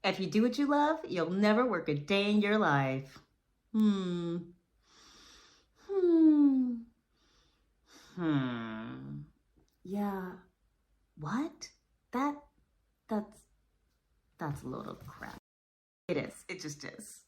If you do what you love, you'll never work a day in your life. Hmm. Hmm. Hmm. Yeah. What? That that's that's a load of crap. It is. It just is.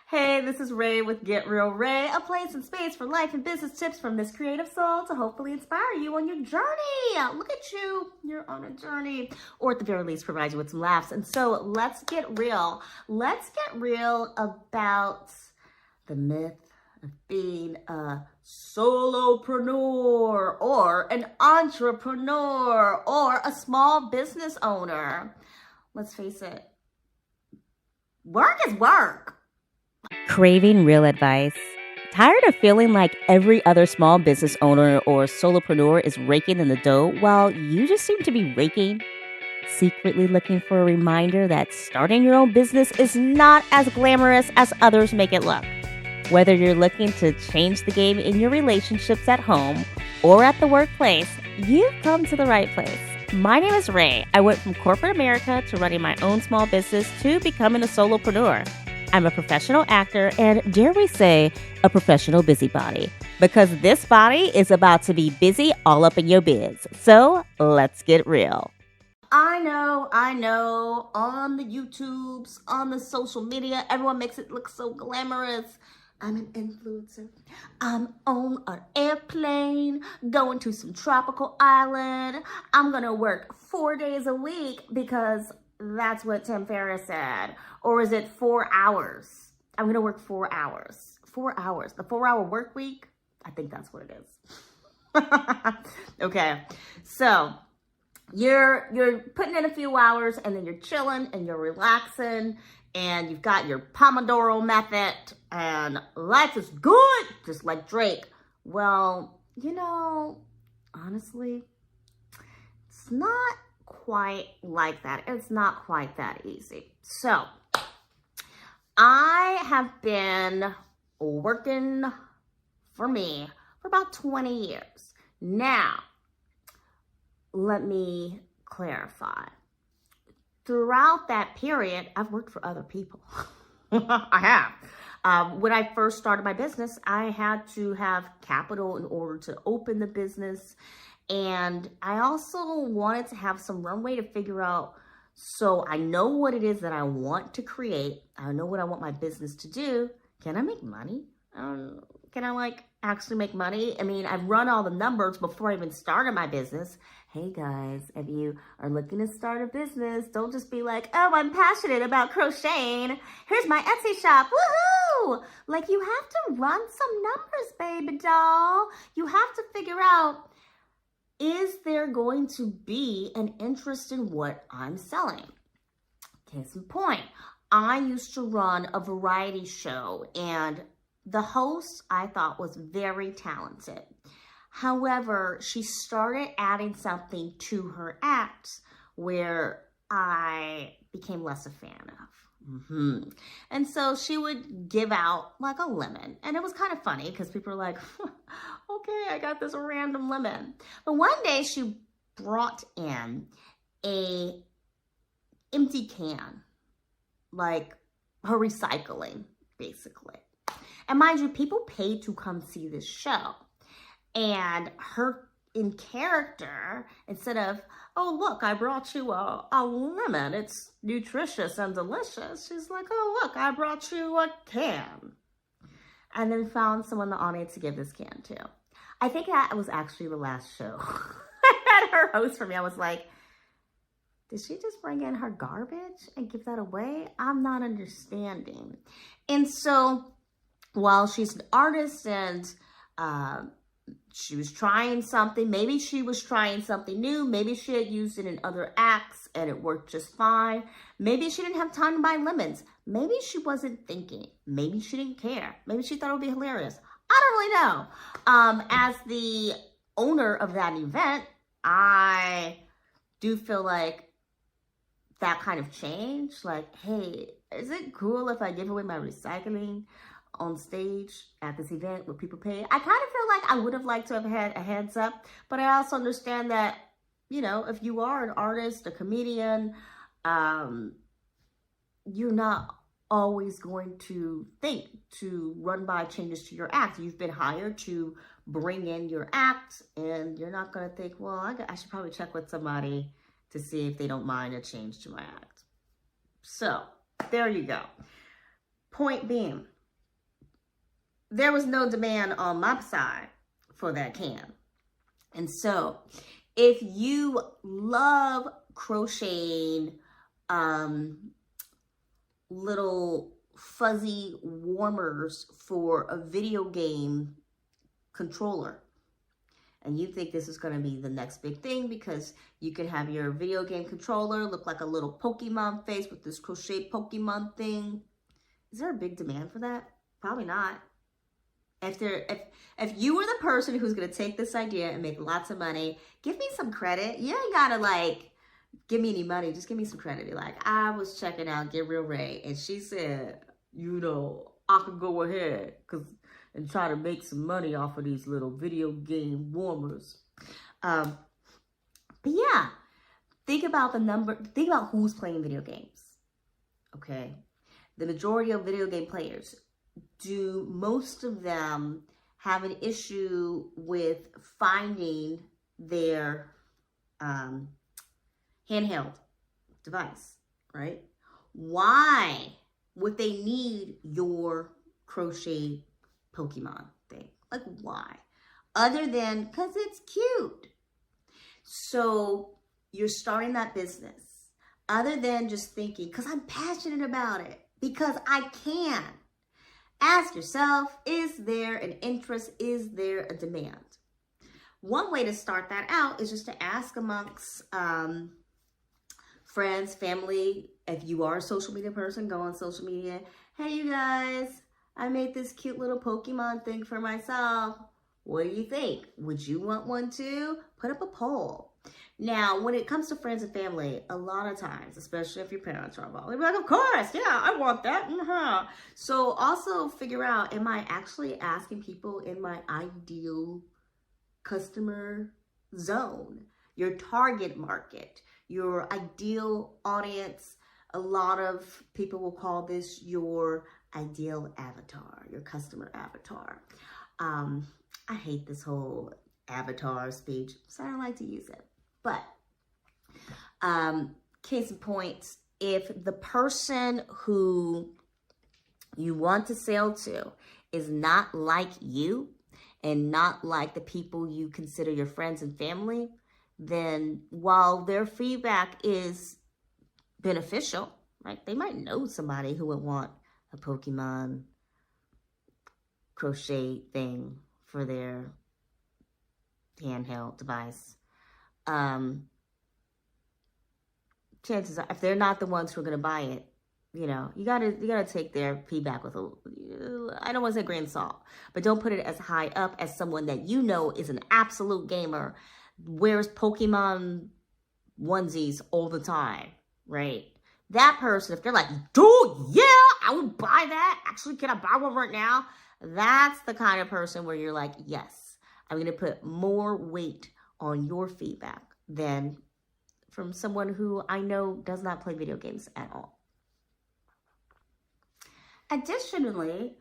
Hey, this is Ray with Get Real Ray, a place and space for life and business tips from this creative soul to hopefully inspire you on your journey. Look at you. You're on a journey. Or at the very least, provide you with some laughs. And so let's get real. Let's get real about the myth of being a solopreneur or an entrepreneur or a small business owner. Let's face it, work is work. Craving real advice? Tired of feeling like every other small business owner or solopreneur is raking in the dough while you just seem to be raking? Secretly looking for a reminder that starting your own business is not as glamorous as others make it look. Whether you're looking to change the game in your relationships at home or at the workplace, you've come to the right place. My name is Ray. I went from corporate America to running my own small business to becoming a solopreneur. I'm a professional actor and, dare we say, a professional busybody, because this body is about to be busy all up in your biz. So let's get real. I know, on the YouTubes, on the social media, everyone makes it look so glamorous. I'm an influencer. I'm on an airplane, going to some tropical island. I'm gonna work 4 days a week because that's what Tim Ferriss said. Or is it 4 hours? I'm gonna work 4 hours. 4 hours. The 4-hour work week? I think that's what it is. Okay, so you're putting in a few hours and then you're chilling and you're relaxing and you've got your Pomodoro method and life is good, just like Drake. Well, honestly, it's not quite like that. It's not quite that easy. So I have been working for me for about 20 years. Now, let me clarify. Throughout that period, I've worked for other people. I have. When I first started my business, I had to have capital in order to open the business. And I also wanted to have some runway to figure out, so I know what it is that I want to create. I know what I want my business to do. Can I make money? Can I actually make money? I mean, I've run all the numbers before I even started my business. Hey guys, if you are looking to start a business, don't just be like, oh, I'm passionate about crocheting. Here's my Etsy shop, woohoo! You have to run some numbers, baby doll. You have to figure out, is there going to be an interest in what I'm selling? Case in point, I used to run a variety show and the host I thought was very talented. However, she started adding something to her acts where I became less a fan of. And so she would give out a lemon. And it was kind of funny because people were like, okay, I got this random lemon. But one day she brought in a empty can, her recycling, basically. And mind you, people paid to come see this show. And her in character, instead of, oh, look, I brought you a lemon. It's nutritious and delicious. She's like, oh, look, I brought you a can. And then found someone in the audience to give this can to. I think that was actually the last show. I had her host for me. I was like, did she just bring in her garbage and give that away? I'm not understanding. And so while she's an artist and she was trying something. Maybe she was trying something new. Maybe she had used it in other acts and it worked just fine. Maybe she didn't have time to buy lemons. Maybe she wasn't thinking. Maybe she didn't care. Maybe she thought it would be hilarious. I don't really know. As the owner of that event, I do feel like that kind of change. Hey, is it cool if I give away my recycling on stage at this event where people pay? I kind of feel like I would have liked to have had a heads up, but I also understand that, if you are an artist, a comedian, you're not always going to think to run by changes to your act. You've been hired to bring in your act, and you're not going to think, well, I should probably check with somebody to see if they don't mind a change to my act. So there you go. Point being, there was no demand on my side for that can. And so if you love crocheting little fuzzy warmers for a video game controller, and you think this is going to be the next big thing because you can have your video game controller look like a little Pokemon face with this crochet Pokemon thing, is there a big demand for that? Probably not. If you were the person who's going to take this idea and make lots of money, give me some credit. You ain't got to like give me any money. Just give me some credit. Be like, I was checking out Get Real Ray, and she said, you know, I could go ahead and try to make some money off of these little video game warmers. But yeah, think about who's playing video games. Okay. The majority of video game players, do most of them have an issue with finding their handheld device, right? Why would they need your crochet Pokemon thing? Like, why? Other than because it's cute. So you're starting that business. Other than just thinking, because I'm passionate about it, because I can. Ask yourself, is there an interest? Is there a demand? One way to start that out is just to ask amongst friends, family. If you are a social media person, go on social media. Hey, you guys, I made this cute little Pokemon thing for myself. What do you think? Would you want one too? Put up a poll. Now, when it comes to friends and family, a lot of times, especially if your parents are involved, they'll be like, of course, yeah, I want that. So also figure out, am I actually asking people in my ideal customer zone, your target market, your ideal audience? A lot of people will call this your ideal avatar, your customer avatar. I hate this whole avatar speech, so I don't like to use it. But case in point, if the person who you want to sell to is not like you and not like the people you consider your friends and family, then while their feedback is beneficial, right? They might know somebody who would want a Pokemon crochet thing for their handheld device. Chances are, if they're not the ones who are going to buy it, you know, you gotta take their feedback with I don't want to say grain of salt, but don't put it as high up as someone that you know is an absolute gamer, wears Pokemon onesies all the time, right? That person, if they're like, dude, yeah, I would buy that. Actually, can I buy one right now? That's the kind of person where you're like, yes, I'm going to put more weight on your feedback than from someone who I know does not play video games at all. Additionally,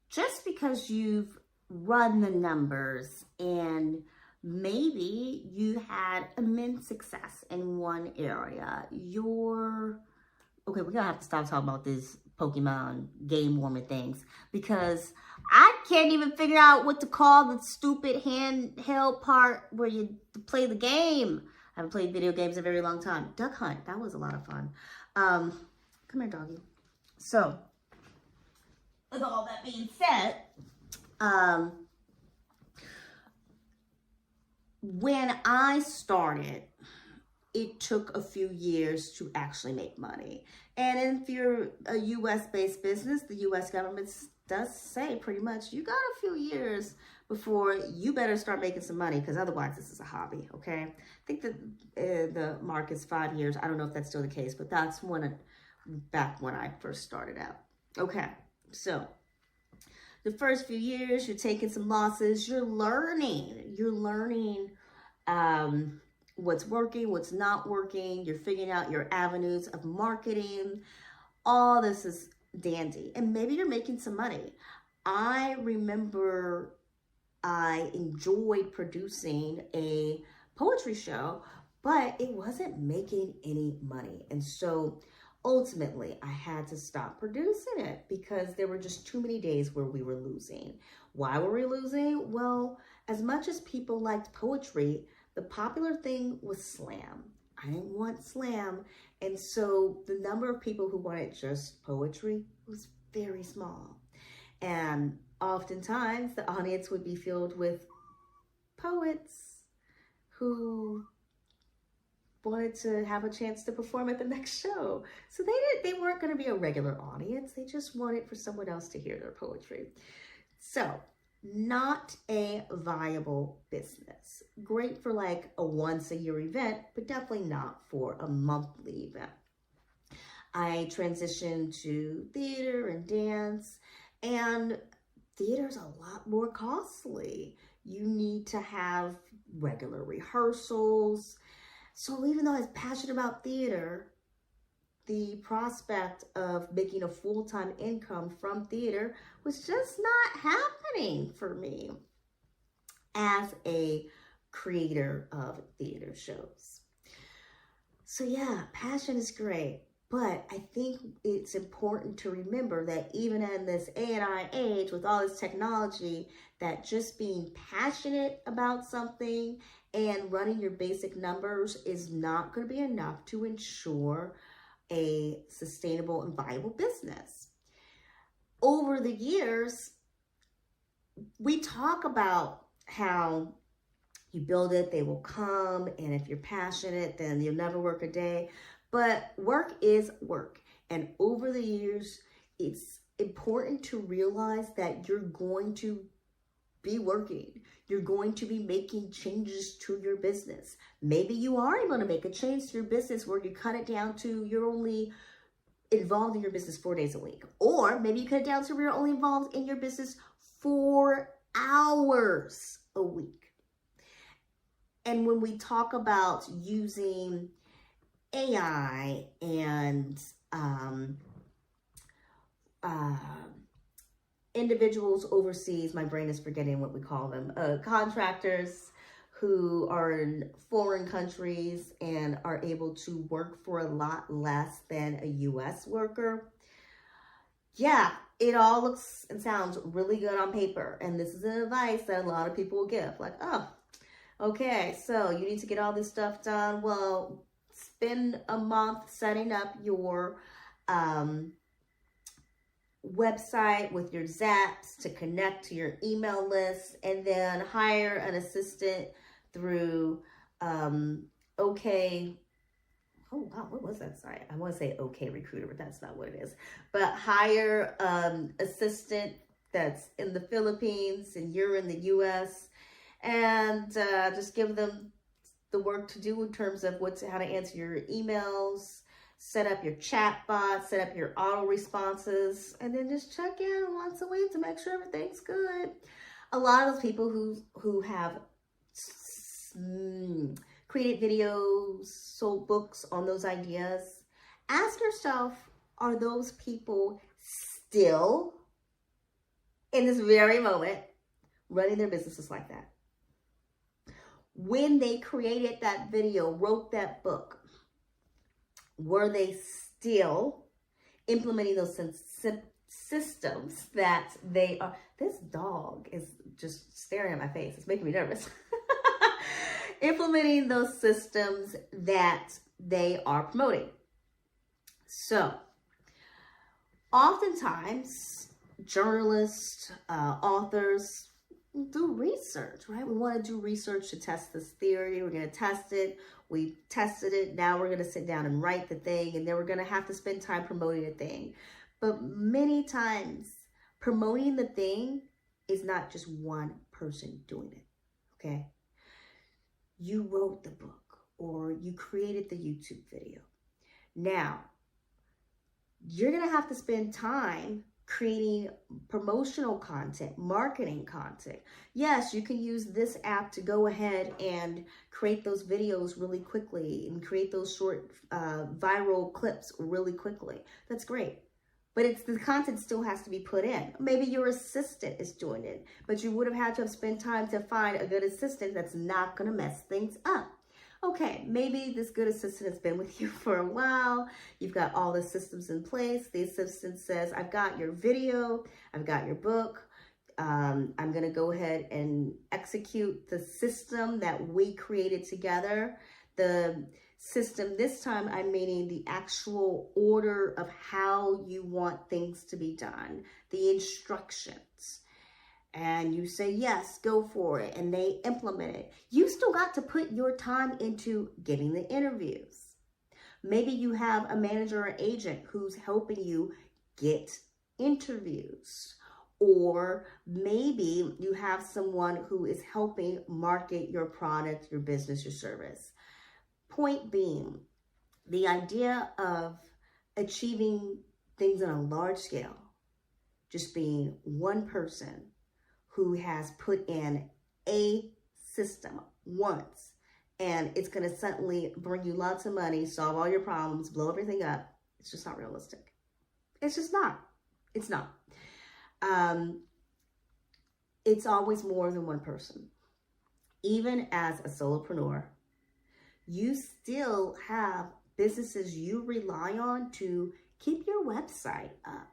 just because you've run the numbers and maybe you had immense success in one area, okay, we're gonna have to stop talking about this Pokemon game warmer things because I can't even figure out what to call the stupid handheld part where you play the game. I haven't played video games in a very long time. Duck Hunt, that was a lot of fun. Come here, doggy. So, with all that being said, when I started, it took a few years to actually make money. And if you're a U.S.-based business, the U.S. government does say pretty much you got a few years before you better start making some money because otherwise this is a hobby, okay? I think that the mark is 5 years. I don't know if that's still the case, but that's back when I first started out. Okay, so the first few years, you're taking some losses. You're learning. What's working, what's not working. You're figuring out your avenues of marketing. all this is dandy. And maybe you're making some money. I remember I enjoyed producing a poetry show, but it wasn't making any money. And so ultimately, I had to stop producing it because there were just too many days where we were losing. Why were we losing? Well, as much as people liked poetry, the popular thing was slam. I didn't want slam. And so the number of people who wanted just poetry was very small. And oftentimes the audience would be filled with poets who wanted to have a chance to perform at the next show. So they weren't going to be a regular audience. They just wanted for someone else to hear their poetry. So not a viable business. Great for like a once a year event, but definitely not for a monthly event. I transitioned to theater and dance, and theater's a lot more costly. You need to have regular rehearsals. So even though I was passionate about theater, the prospect of making a full-time income from theater was just not happening for me as a creator of theater shows. So yeah, passion is great. But I think it's important to remember that even in this A&I age with all this technology, that just being passionate about something and running your basic numbers is not going to be enough to ensure a sustainable and viable business. Over the years, we talk about how you build it, they will come, and if you're passionate, then you'll never work a day. But work is work. And over the years, it's important to realize that you're going to be working. You're going to be making changes to your business. Maybe you are able to make a change to your business where you cut it down to you're only involved in your business 4 days a week. Or maybe you cut it down to you're only involved in your business 4 hours a week. And when we talk about using AI and individuals overseas, my brain is forgetting what we call them, contractors who are in foreign countries and are able to work for a lot less than a US worker. Yeah, it all looks and sounds really good on paper. And this is an advice that a lot of people will give. Like, oh, okay, so you need to get all this stuff done. Well, spend a month setting up your website with your Zaps to connect to your email list, and then hire an assistant through OK. Oh, wow, what was that site? I want to say OK Recruiter, but that's not what it is. But hire assistant that's in the Philippines and you're in the US, and just give them the work to do in terms of how to answer your emails, set up your chat bot, set up your auto responses, and then just check in once a week to make sure everything's good. A lot of those people who have created videos, sold books on those ideas, ask yourself, are those people still in this very moment running their businesses like that? When they created that video, wrote that book, were they still implementing those systems that they are? This dog is just staring at my face. It's making me nervous. Implementing those systems that they are promoting. So, oftentimes, journalists, authors, do research, right? We want to do research to test this theory. We're going to test it. We tested it. Now we're going to sit down and write the thing, and then we're going to have to spend time promoting the thing. But many times, promoting the thing is not just one person doing it, okay? You wrote the book or you created the YouTube video. Now, you're going to have to spend time creating promotional content, marketing content. Yes, you can use this app to go ahead and create those videos really quickly and create those short viral clips really quickly. That's great. But it's the content still has to be put in. Maybe your assistant is doing it, but you would have had to have spent time to find a good assistant that's not going to mess things up. Okay, maybe this good assistant has been with you for a while. You've got all the systems in place. The assistant says, I've got your video, I've got your book. I'm going to go ahead and execute the system that we created together. The system this time, I'm meaning the actual order of how you want things to be done, the instructions. And you say, yes, go for it. And they implement it. You still got to put your time into getting the interviews. Maybe you have a manager or agent who's helping you get interviews. Or maybe you have someone who is helping market your product, your business, your service. Point being, the idea of achieving things on a large scale, just being one person who has put in a system once, and it's going to suddenly bring you lots of money, solve all your problems, blow everything up. It's just not realistic. It's just not. It's not. It's always more than one person. Even as a solopreneur, you still have businesses you rely on to keep your website up.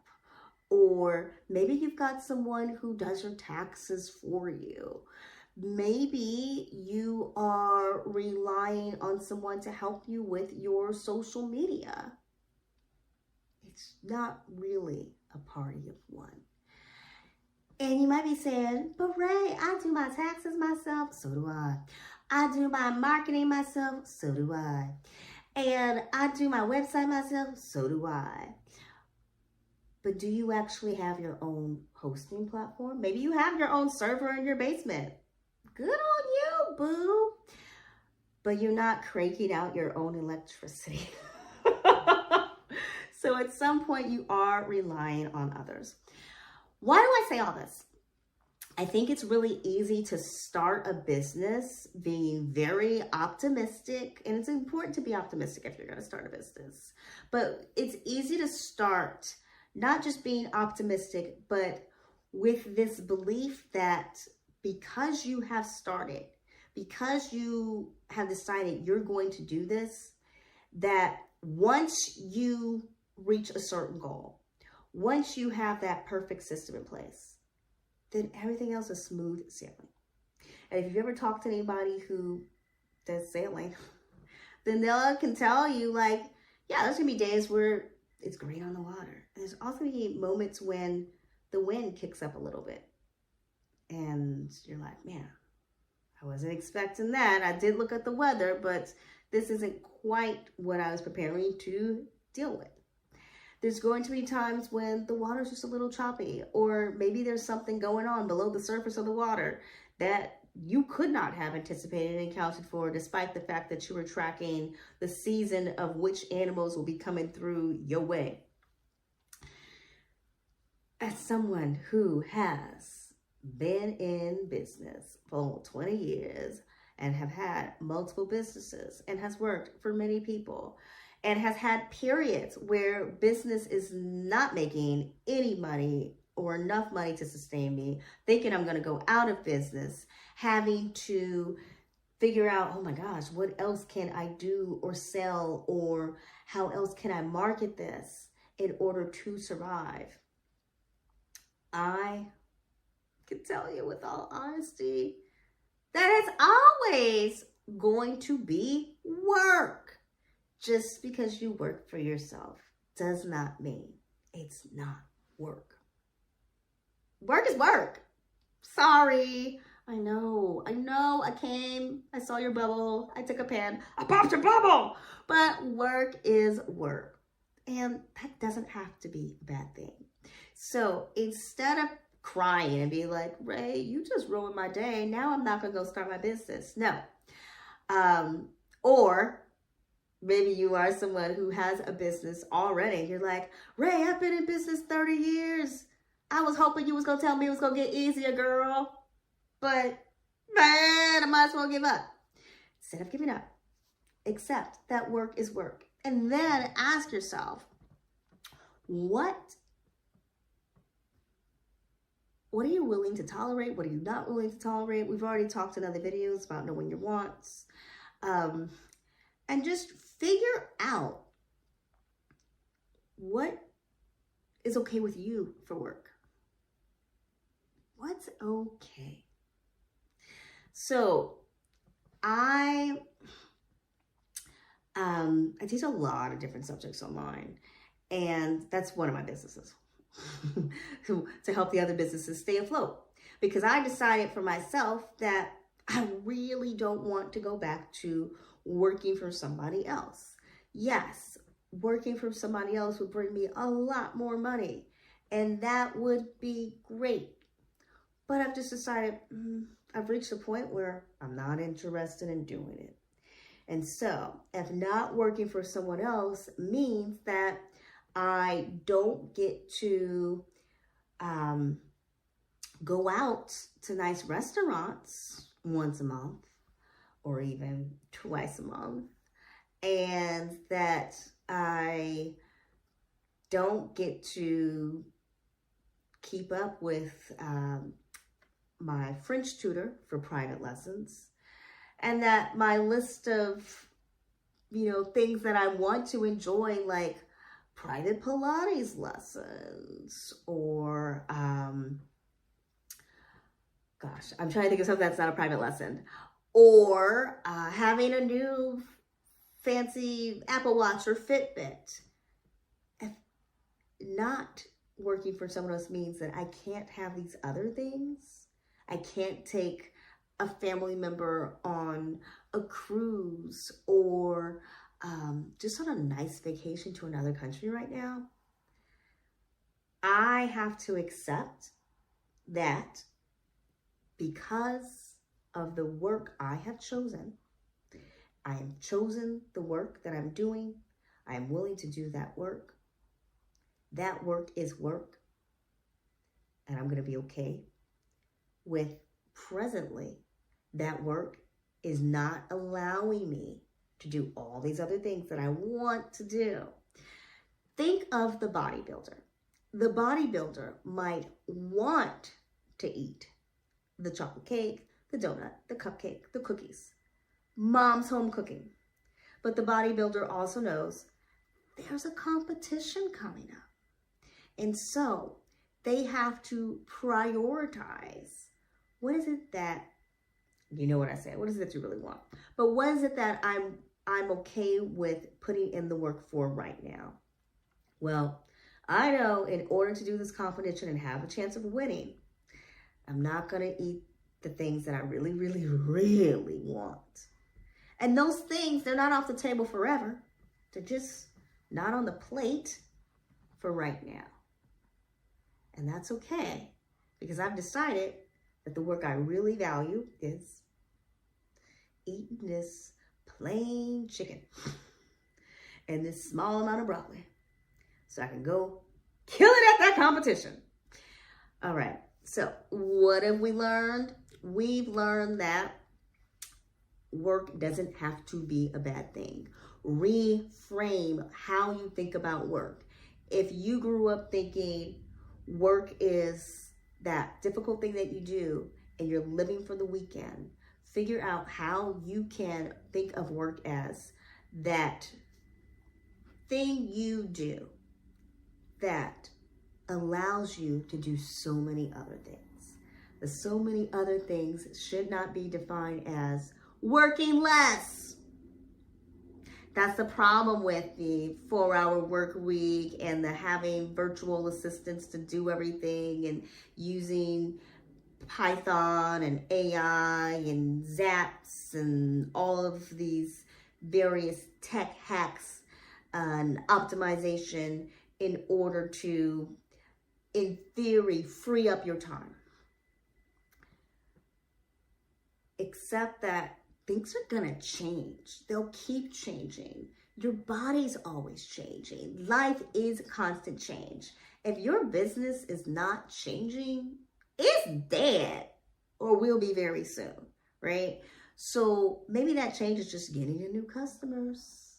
Or maybe you've got someone who does your taxes for you. Maybe you are relying on someone to help you with your social media. It's not really a party of one. And you might be saying, but Ray, I do my taxes myself. So do I. I do my marketing myself. So do I. And I do my website myself. So do I. But do you actually have your own hosting platform? Maybe you have your own server in your basement. Good on you, boo. But you're not cranking out your own electricity. So at some point you are relying on others. Why do I say all this? I think it's really easy to start a business being very optimistic, and it's important to be optimistic if you're going to start a business. But it's easy to start not just being optimistic, but with this belief that because you have started, because you have decided you're going to do this, that once you reach a certain goal, once you have that perfect system in place, then everything else is smooth sailing. And if you've ever talked to anybody who does sailing, then they can tell you, like, yeah, there's gonna be days where it's great on the water. And there's also gonna be moments when the wind kicks up a little bit. And you're like, man, I wasn't expecting that. I did look at the weather, but this isn't quite what I was preparing to deal with. There's going to be times when the water's just a little choppy, or maybe there's something going on below the surface of the water that you could not have anticipated and accounted for, despite the fact that you were tracking the season of which animals will be coming through your way. As someone who has been in business for 20 years and have had multiple businesses and has worked for many people, and has had periods where business is not making any money or enough money to sustain me, thinking I'm going to go out of business, having to figure out, oh my gosh, what else can I do or sell, or how else can I market this in order to survive? I can tell you with all honesty that it's always going to be work. Just because you work for yourself does not mean it's not work. Work is work. Sorry. I know. I saw your bubble. I took a pen. I popped your bubble. But work is work. And that doesn't have to be a bad thing. So instead of crying and be like, Ray, you just ruined my day. Now I'm not going to go start my business. No. Or Maybe you are someone who has a business already. You're like, Ray, I've been in business 30 years. I was hoping you was going to tell me it was going to get easier, girl. But, man, I might as well give up. Instead of giving up, accept that work is work. And then ask yourself, what are you willing to tolerate? What are you not willing to tolerate? We've already talked in other videos about knowing your wants. And just figure out what is okay with you for work. What's okay? So I teach a lot of different subjects online, and that's one of my businesses to help the other businesses stay afloat, because I decided for myself that I really don't want to go back to working for somebody else. Yes, working for somebody else would bring me a lot more money, and that would be great. But I've just decided I've reached a point where I'm not interested in doing it. And so if not working for someone else means that I don't get to go out to nice restaurants once a month or even twice a month, and that I don't get to keep up with my French tutor for private lessons, and that my list of, things that I want to enjoy, like private Pilates lessons, or, gosh, I'm trying to think of something that's not a private lesson, or having a new fancy Apple Watch or Fitbit. If not working for someone else means that I can't have these other things. I can't take a family member on a cruise or just on a nice vacation to another country right now. I have to accept that because of the work I have chosen, I have chosen the work that I'm doing. I am willing to do that work. That work is work. And I'm going to be okay with presently that work is not allowing me to do all these other things that I want to do. Think of the bodybuilder. The bodybuilder might want to eat the chocolate cake, the donut, the cupcake, the cookies, mom's home cooking. But the bodybuilder also knows there's a competition coming up. And so they have to prioritize. What is it that, you know what I said, what is it that you really want? But what is it that I'm okay with putting in the work for right now? Well, I know in order to do this competition and have a chance of winning, I'm not going to eat the things that I really, really, really want. And those things, they're not off the table forever. They're just not on the plate for right now. And that's okay, because I've decided that the work I really value is eating this plain chicken and this small amount of broccoli so I can go kill it at that competition. All right. So what have we learned? We've learned that work doesn't have to be a bad thing. Reframe how you think about work. If you grew up thinking work is that difficult thing that you do and you're living for the weekend, figure out how you can think of work as that thing you do that allows you to do so many other things. The so many other things should not be defined as working less. That's the problem with the 4-hour work week and the having virtual assistants to do everything and using Python and AI and Zaps and all of these various tech hacks and optimization in order to, in theory, free up your time. Except that things are gonna change. They'll keep changing. Your body's always changing. Life is constant change. If your business is not changing, it's dead or will be very soon, right? So maybe that change is just getting you new customers.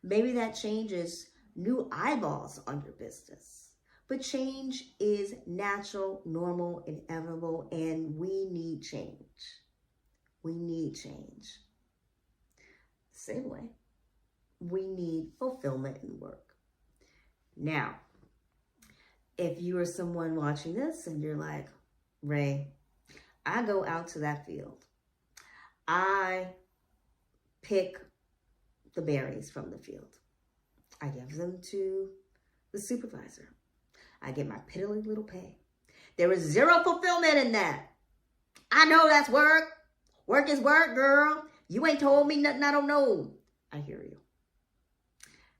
Maybe that change is new eyeballs on your business. But change is natural, normal, inevitable, and we need change. We need change. Same way, we need fulfillment in work. Now, if you are someone watching this and you're like, Ray, I go out to that field. I pick the berries from the field. I give them to the supervisor. I get my piddly little pay. There is zero fulfillment in that. I know that's work. Work is work, girl. You ain't told me nothing I don't know. I hear you.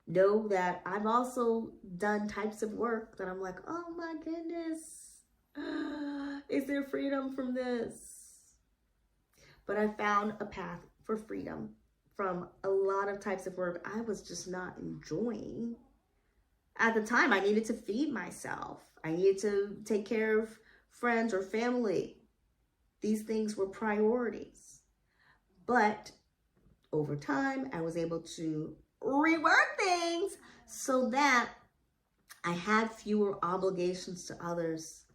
Know that I've also done types of work that I'm like, oh my goodness. Is there freedom from this? But I found a path for freedom from a lot of types of work I was just not enjoying. At the time, I needed to feed myself. I needed to take care of friends or family. These things were priorities. But over time, I was able to rework things so that I had fewer obligations to others.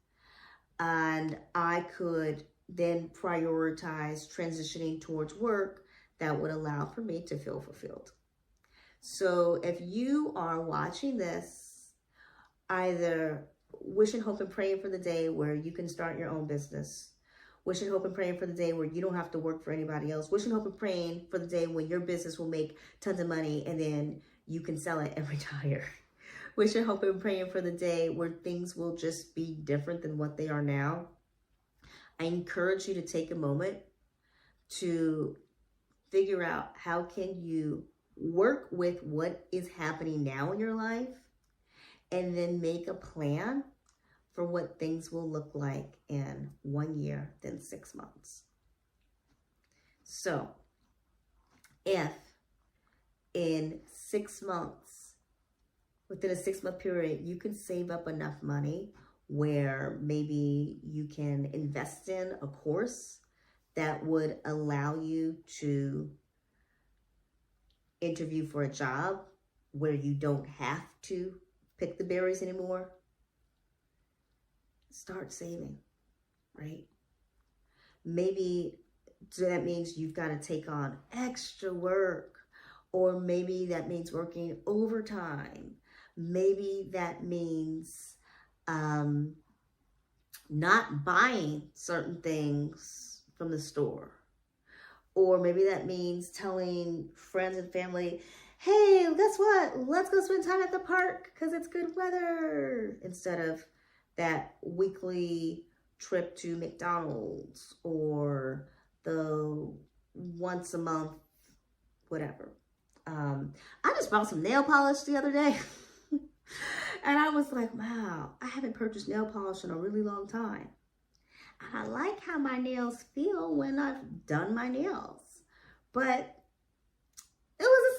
And I could then prioritize transitioning towards work that would allow for me to feel fulfilled. So if you are watching this, either wishing, hope, and praying for the day where you can start your own business, wishing, hope, and praying for the day where you don't have to work for anybody else, wishing, hope, and praying for the day when your business will make tons of money and then you can sell it and retire. Wishing, hope, and praying for the day where things will just be different than what they are now. I encourage you to take a moment to figure out how can you work with what is happening now in your life and then make a plan for what things will look like in 1 year, then 6 months. So if in 6 months, within a 6-month period, you can save up enough money where maybe you can invest in a course that would allow you to interview for a job where you don't have to pick the berries anymore, start saving, right? Maybe that means you've got to take on extra work, or maybe that means working overtime. Maybe that means not buying certain things from the store. Or maybe that means telling friends and family, hey, guess what? Let's go spend time at the park because it's good weather. Instead of that weekly trip to McDonald's or the once a month, whatever. I just bought some nail polish the other day. And I was like, wow, I haven't purchased nail polish in a really long time. And I like how my nails feel when I've done my nails. But it was a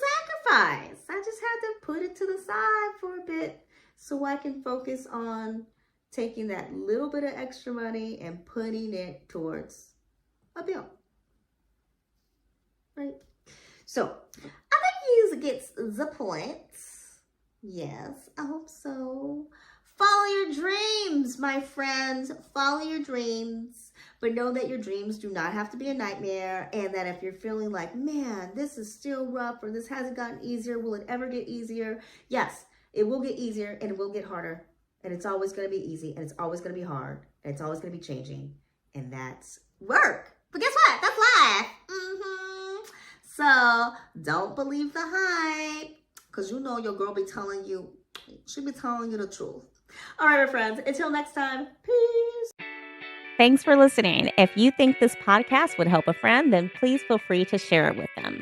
sacrifice. I just had to put it to the side for a bit so I can focus on taking that little bit of extra money and putting it towards a bill. Right? So I think you get the point. Yes, I hope so. Follow your dreams, my friends. Follow your dreams. But know that your dreams do not have to be a nightmare. And that if you're feeling like, man, this is still rough or this hasn't gotten easier, will it ever get easier? Yes, it will get easier and it will get harder. And it's always going to be easy and it's always going to be hard. And it's always going to be changing. And that's work. But guess what? That's life. So don't believe the hype. Because you know your girl be telling you, she be telling you the truth. All right, my friends, until next time, peace. Thanks for listening. If you think this podcast would help a friend, then please feel free to share it with them.